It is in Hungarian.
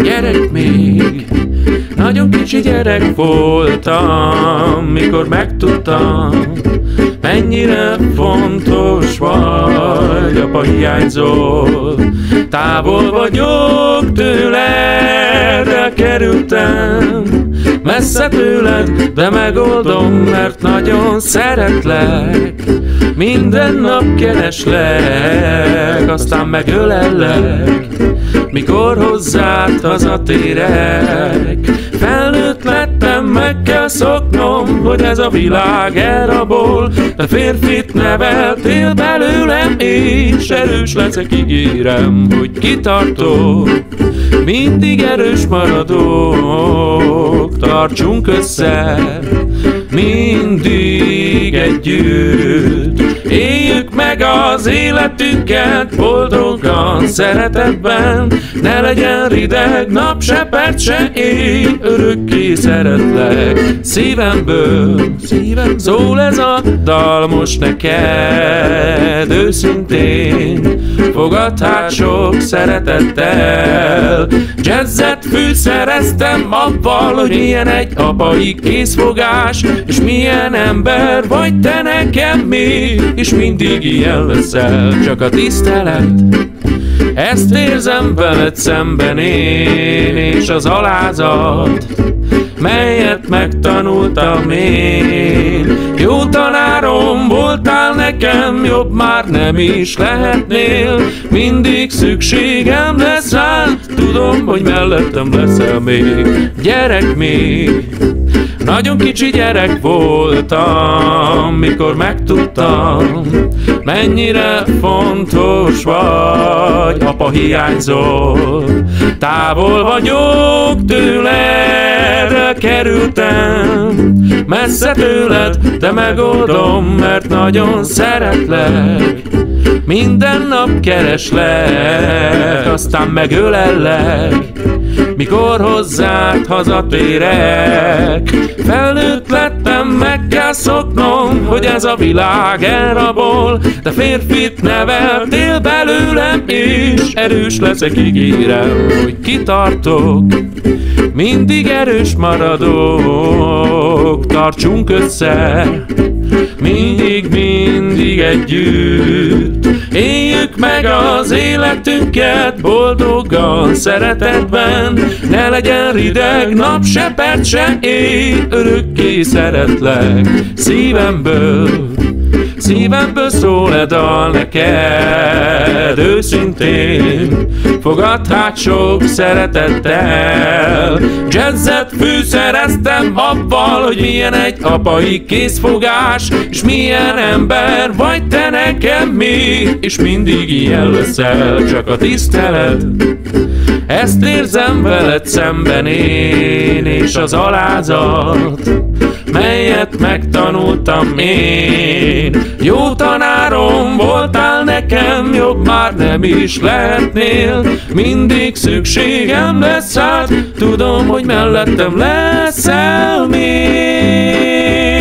Gyerek még, nagyon kicsi gyerek voltam, mikor megtudtam, mennyire fontos vagy, apa hiányzol. Távol vagyok tőled, elkerültem messze tőled, de megoldom, mert nagyon szeretlek. Minden nap kereslek, aztán megölellek, mikor hozzád hazatérek. Felnőtt lettem, meg kell szoknom, hogy ez a világ elrabol. Te férfit neveltél belőlem, és erős leszek, ígérem, hogy kitartok. Mindig erős maradok, tartsunk össze, mindig együtt. Éljük meg az életünket boldogan, szeretetben. Ne legyen rideg nap, se perc, se éj, örökké szeretlek. Szívemből szól ez a dal most neked, őszintén fogadd hát sok szeretettel. Jazzet fűszereztem avval, hogy milyen egy apai készfogás, és milyen ember vagy te nekem még, és mindig ilyen leszel, csak a tisztelet. Ezt érzem veled szemben én, és az alázat, melyet megtanultam én. Jó tanárom voltál nekem, jobb már nem is lehetnél. Mindig szükségem lesz rád, tudom, hogy mellettem leszel még. Gyerek még, nagyon kicsi gyerek voltam, mikor megtudtam, mennyire fontos vagy, apa hiányzol. Távol vagyok tőled, elkerültem messze tőled, de megoldom, mert nagyon szeretlek. Minden nap kereslek, aztán megölellek, mikor hozzád hazatérek. Felnőtt lettem, meg kell szoknom, hogy ez a világ elrabol. Te férfit neveltél belőlem, és erős leszek, ígérem, hogy kitartok. Mindig erős maradok, tartsunk össze, mindig együtt. Éljük meg az életünket boldogan, szeretetben. Ne legyen rideg nap, se perc, se éj, örökké szeretlek. Szívemből szól e dal neked, őszintén fogadd hát sok szeretettel. Jazzet fűszereztem avval, hogy milyen egy apai készfogás, és milyen ember vagy te nekem még, és mindig ilyen leszel, csak a tisztelet. Ezt érzem veled szemben én, és az alázat, melyet megtanultam én. Jó tanárom voltál nekem, jobb már nem is lehetnél. Mindig szükségem lesz rád, tudom, hogy mellettem leszel még.